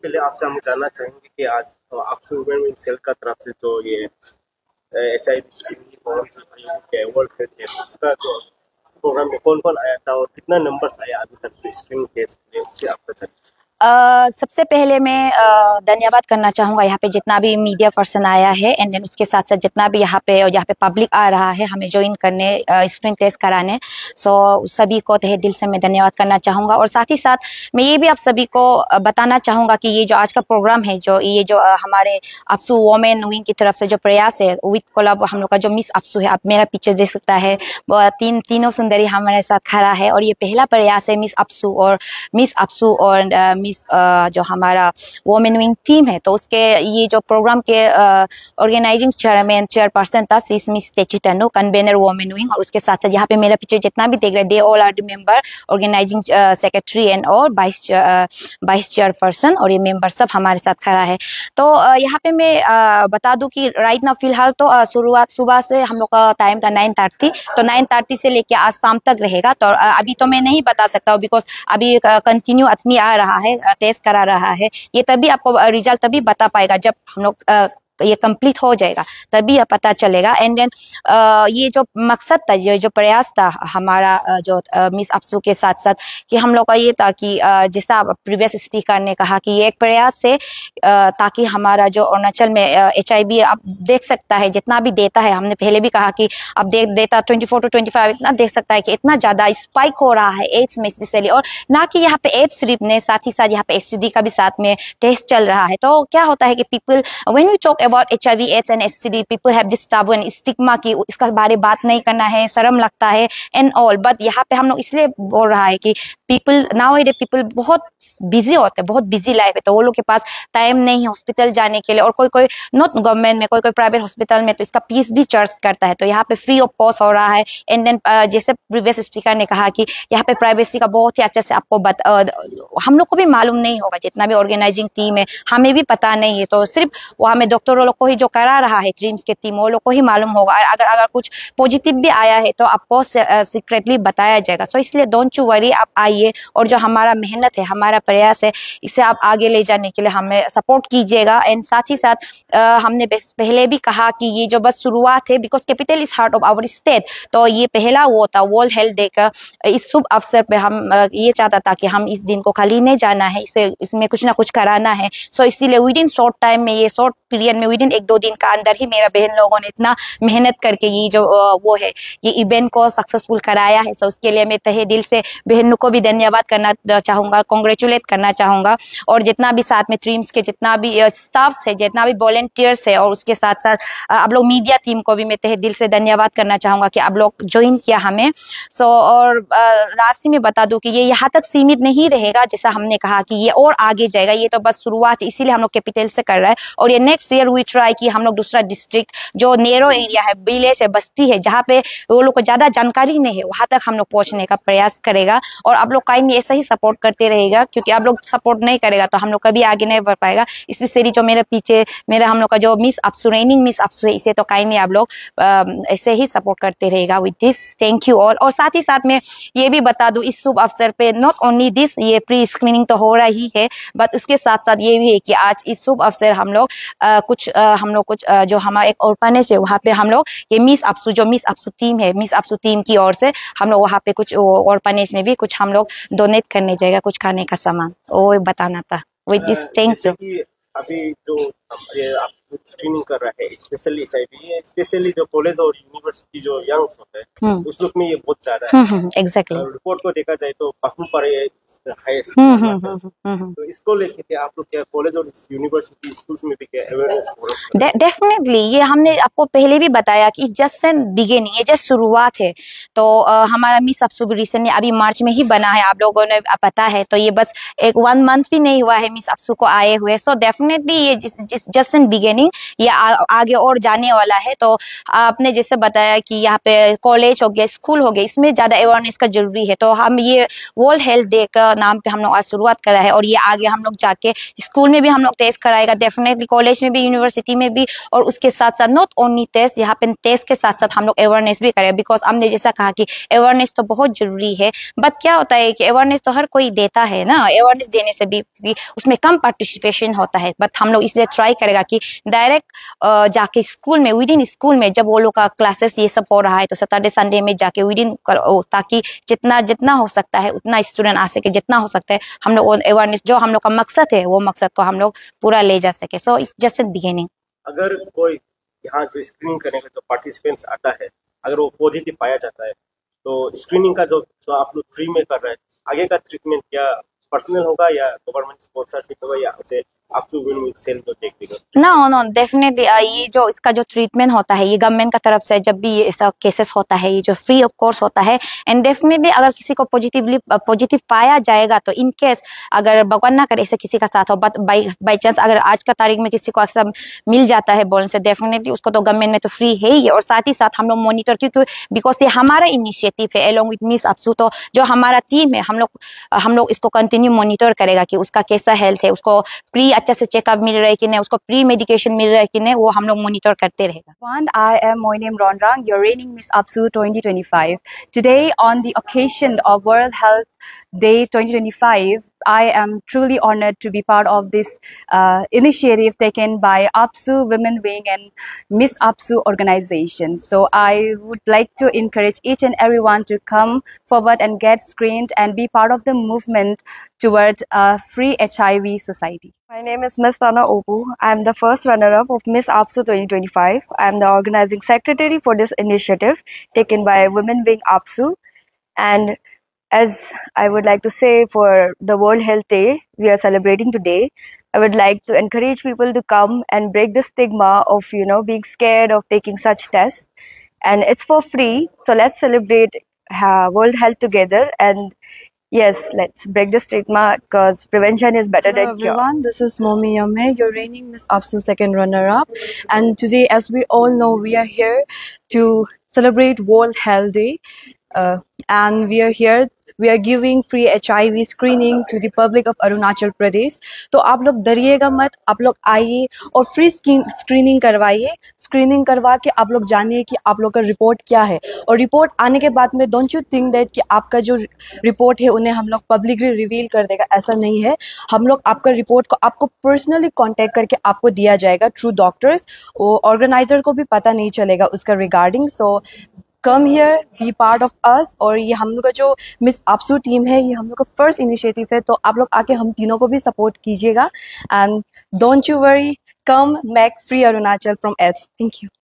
पहले आपसे हम जानना चाहेंगे कि आज आपसे वुमेन विंग सेल का तरफ से जो ये HIV screening world health day उसका जो प्रोग्राम में कौन कौन आया था और कितना नंबर्स आया अभी तक जो स्क्रीनिंग केस के लिए उससे आपका चलिए। सबसे पहले मैं धन्यवाद करना चाहूँगा यहाँ पे जितना भी मीडिया पर्सन आया है एंड देन उसके साथ साथ जितना भी यहाँ पे पब्लिक आ रहा है हमें ज्वाइन करने स्क्रीनिंग टेस्ट कराने। सो सभी को तहे दिल से मैं धन्यवाद करना चाहूँगा। और साथ ही साथ मैं ये भी आप सभी को बताना चाहूँगा कि ये जो आज का प्रोग्राम है जो हमारे अप्सू वोमेन विंग की तरफ से जो प्रयास है विद कोलैब हम लोग का जो मिस अप्सू है, आप मेरा पीछे देख सकता है तीनों सुंदरी हमारे साथ खड़ा है और ये पहला प्रयास है मिस अप्सू और जो हमारा वोमेन विंग टीम है। तो उसके ये जो प्रोग्राम के ऑर्गेनाइजिंग चेयरपर्सन था मिस तेची तनु, कन्वेनर वोमेन विंग, और उसके साथ साथ यहाँ पे मेरे पीछे जितना भी देख रहे they all are member, organising secretary and और वाइस चेयरपर्सन और ये मेंबर सब हमारे साथ खड़ा है। तो यहाँ पे मैं बता दूं कि राइट ना फिलहाल तो शुरुआत सुबह से हम लोग का टाइम था 9:30, तो 9:30 से लेके आज शाम तक रहेगा। तो अभी तो मैं नहीं बता सकता हूँ बिकॉज अभी कंटिन्यू आदमी आ रहा है, टेस्ट करा रहा है। ये तभी आपको रिजल्ट तभी बता पाएगा जब हम लोग ये कंप्लीट हो जाएगा, तभी पता चलेगा। एंड देन ये जो मकसद था, ये जो प्रयास था हमारा जो मिस अप्सू के साथ साथ कि हम लोग का ये था कि जैसा प्रीवियस स्पीकर ने कहा कि ये एक प्रयास है ताकि हमारा जो अरुणाचल में HIV आप देख सकता है जितना भी देता है, हमने पहले भी कहा कि अब देता 24 to 25 इतना देख सकता है कि इतना ज्यादा स्पाइक हो रहा है एड्स में स्पेशली। और ना कि यहाँ पे एड्स सिर्फ ने, साथ ही साथ यहाँ पे STD का भी साथ में टेस्ट चल रहा है। तो क्या होता है कि people when we talk about HIV AIDS and STD, people have this taboo stigma कि इसका बारे बात नहीं करना है, शर्म लगता है एंड ऑल। बट यहाँ पे हम लोग इसलिए बोल रहा है कि पीपल नाउअडेज पीपल बहुत बिजी होते हैं, बहुत बिजी लाइफ है, तो वो लोग के पास टाइम नहीं है हॉस्पिटल जाने के लिए। और कोई नॉट गवर्नमेंट में, कोई प्राइवेट हॉस्पिटल में तो इसका फीस भी चार्ज करता है। तो यहाँ पे फ्री ऑफ कॉस्ट हो रहा है। एंड देन जैसे प्रीवियस स्पीकर ने कहा कि यहाँ पे प्राइवेसी का बहुत ही अच्छे से आपको हम लोग को भी मालूम नहीं होगा, जितना भी ऑर्गेनाइजिंग टीम है हमें भी पता नहीं है। तो सिर्फ वो हमें डॉक्टरों लोग को ही जो करा रहा है ट्रीम्स के टीम, वो लोग को ही मालूम होगा। अगर कुछ पॉजिटिव भी आया है तो आपको सीक्रेटली बताया जाएगा। सो इसलिए डोंट यू वरी, आप आइए और जो हमारा मेहनत है, हमारा प्रयास है, इसे आप आगे ले जाने के लिए हमें सपोर्ट कीजिएगा। एंड साथ ही साथ हमने पहले भी कहा कि ये जो बस शुरुआत है, because capital is heart of our state, तो ये पहला वो था वर्ल्ड हेल्थ डे का। इस शुभ अवसर पे हम ये चाहता था कि हम इस दिन को खाली नहीं जाना है, इसमें कुछ ना कुछ कराना है। सो इसीलिए विद इन शॉर्ट टाइम में, ये शॉर्ट पीरियड में, विद इन 1-2 दिन का अंदर ही मेरा बहन लोगों ने इतना मेहनत करके ये जो वो है ये इवेंट को सक्सेसफुल कराया है। सो उसके लिए मैं तहे दिल से बहनों को भी धन्यवाद करना चाहूंगा, कॉन्ग्रेचुलेट करना चाहूंगा। और जितना भी साथ में ट्रीम्स के जितना भी स्टाफ्स है, जितना भी वॉलंटियर्स है, और उसके साथ साथ आप लोग मीडिया टीम को भी मैं तहे दिल से धन्यवाद करना चाहूंगा कि आप लोग ज्वाइन किया हमें। सो और लास्ट में बता दूं कि ये यहाँ तक सीमित नहीं रहेगा, जैसा हमने कहा कि ये और आगे जाएगा। ये तो बस शुरुआत है, इसीलिए हम लोग कैपिटल से कर रहा है। और ये नेक्स्ट ईयर वी ट्राई कि हम लोग दूसरा डिस्ट्रिक्ट जो नेरो एरिया है, विलेज है, बस्ती है, जहाँ पे वो लोग को ज्यादा जानकारी नहीं है, वहां तक हम लोग पहुंचने का प्रयास करेगा। और आप लोग कायम ऐसा ही सपोर्ट करते रहेगा, क्योंकि आप लोग सपोर्ट नहीं करेगा तो हम लोग कभी आगे नहीं बढ़ पाएगा। स्पेशली जो मेरे पीछे हम लोग का जो मिस अप्सू रेनिंग मिस अप्सू है, इसे तो कायम आप लोग ऐसे ही सपोर्ट करते रहेगा with this. Thank you all. और साथ ही साथ में ये भी बता दूं इस शुभ अवसर पे नॉट ओनली दिस, ये प्री स्क्रीनिंग तो हो रहा ही है, बट उसके साथ साथ ये भी है कि आज इस शुभ अवसर हम लोग कुछ जो हमारा एक ऑर्फनेज है, वहाँ पे हम लोग ये मिस अप्सू टीम है, मिस अप्सू टीम की ओर से हम लोग वहाँ पे कुछ ऑर्फनेज में भी कुछ हम लोग डोनेट करने जाएगा, कुछ खाने का सामान, वो बताना था विद दिस। Thank you. अभी जो ये आप स्क्रीनिंग कर रहे हैं स्पेशली HIV, स्पेशली जो कॉलेज और यूनिवर्सिटी जो यंग्स होते हैं उस लोग में ये बहुत ज्यादा है। एग्जैक्टली। रिपोर्ट को देखा जाए तो पाखु पर हाईएस्ट। तो इसको लेके आप लोग क्या कॉलेज और यूनिवर्सिटी स्कूल्स में भी क्या अवेयरनेस प्रोग्राम? डेफिनेटली, ये हमने आपको पहले भी बताया कि जस्ट एन बिगिनिंग, ये जस्ट शुरुआत है। तो हमारा मिस अप्सू रिसेंटली अभी मार्च में ही बना है, आप लोगों ने पता है। तो ये बस एक 1 मंथ भी नहीं हुआ है मिस अप्सू को आए हुए। सो डेफिनेटली ये जिस इज जस्ट इन बिगिनिंग, ये आगे और जाने वाला है। तो आपने जैसे बताया कि यहाँ पे कॉलेज हो गया, स्कूल हो गया, इसमें ज़्यादा अवेयरनेस का जरूरी है। तो हम ये वर्ल्ड हेल्थ डे का नाम पे हम लोग आज शुरुआत करा है, और ये आगे हम लोग जाके स्कूल में भी हम लोग टेस्ट कराएगा, डेफिनेटली कॉलेज में भी, यूनिवर्सिटी में भी, और उसके साथ साथ नॉट ओनली टेस्ट, यहाँ पे टेस्ट के साथ साथ हम लोग अवेयरनेस भी करें, बिकॉज हमने जैसा कहा कि अवेयरनेस तो बहुत जरूरी है। बट क्या होता है कि अवेयरनेस तो हर कोई देता है ना, अवेयरनेस देने से भी उसमें कम पार्टिसिपेशन होता है। बट हम लोग इसलिए ट्राई करेगा कि डायरेक्ट जाके स्कूल में, विद इन स्कूल में जब वो लोग का क्लासेस ये सब हो रहा है, तो सैटरडे संडे में जाके विद इन, ताकि जितना हो सकता है उतना स्टूडेंट आ सके, जितना हो सकता है हम लोग अवेयरनेस, जो हम लोग का मकसद है वो मकसद को हम लोग पूरा ले जा सके। So it's just in beginning. अगर कोई यहाँ जो स्क्रीनिंग करने का जो पार्टिसिपेंट्स आता है, अगर वो पॉजिटिव पाया जाता है, तो स्क्रीनिंग का जो आप लोग फ्री में कर रहे हैं, आगे का ट्रीटमेंट क्या पर्सनल होगा या गवर्नमेंट स्पॉन्सरशिप होगा, या उसे आपसे विन सेल जो टेक देगा? नो डेफिनेटली ये जो इसका जो ट्रीटमेंट होता है, ये गवर्नमेंट का तरफ से जब भी ये ऐसा केसेस होता है, ये जो फ्री ऑफ कोर्स होता है। एंड डेफिनेटली अगर किसी को पॉजिटिव पाया जाएगा, तो इन केस अगर भगवान ना करे ऐसे किसी का साथ हो, बट बाई चांस अगर आज का तारीख में किसी को ऐसा मिल जाता है बोलने से, डेफिनेटली उसको तो गवर्नमेंट में तो फ्री है ही। और साथ ही साथ हम लोग मॉनिटर, क्योंकि बिकॉज ये हमारा इनिशिएटिव है एलोंग विद मिस अपसू, तो जो हमारा टीम है, हम लोग इसको कंटिन्यू मॉनिटर करेगा कि उसका कैसा हेल्थ है, उसको प्री अच्छे से चेकअप मिल रहा है कि नहीं, उसको प्री मेडिकेशन मिल रहा है कि नहीं, वो हम लोग मॉनिटर करते रहेगा। I am Moinem Ronrang, your reigning Miss Apsu 2025. Today, on the occasion of World Health Day 2025, I am truly honored to be part of this initiative taken by Apsu Women Wing and Miss Apsu organization. So I would like to encourage each and everyone to come forward and get screened and be part of the movement toward a free HIV society. My name is Miss Tana Opu. I am the first runner-up of Miss Apsu 2025. I am the organizing secretary for this initiative taken by Women Wing Apsu. And as I would like to say, for the World Health Day we are celebrating today, I would like to encourage people to come and break the stigma of, being scared of taking such tests. And it's for free. So let's celebrate World Health together. And yes, let's break the stigma, because prevention is better than cure. Everyone, this is Momi Yame, your reigning Miss Apsu second runner-up. And today, as we all know, we are here to celebrate World Health Day. And we are giving free HIV screening to the public of Arunachal Pradesh. तो आप लोग डरिएगा मत, आप लोग आइए और free screening करवाइए। Screening करवा के आप लोग जानिए कि आप लोग का रिपोर्ट क्या है, और रिपोर्ट आने के बाद में डोंट यू थिंक दैट कि आपका जो रिपोर्ट है उन्हें हम लोग पब्लिकली रिवील कर देगा, ऐसा नहीं है। हम लोग आपका रिपोर्ट को आपको पर्सनली कांटेक्ट करके आपको दिया जाएगा थ्रू डॉक्टर्स, वो ऑर्गेनाइजर को भी पता नहीं चलेगा उसका regarding. So come here, be part of us. और ये हम लोग का जो मिस अपसू टीम है, ये हम लोग का फर्स्ट इनिशिएटिव है, तो आप लोग आके हम तीनों को भी सपोर्ट कीजिएगा। And don't you worry, come make free Arunachal from AIDS. Thank you.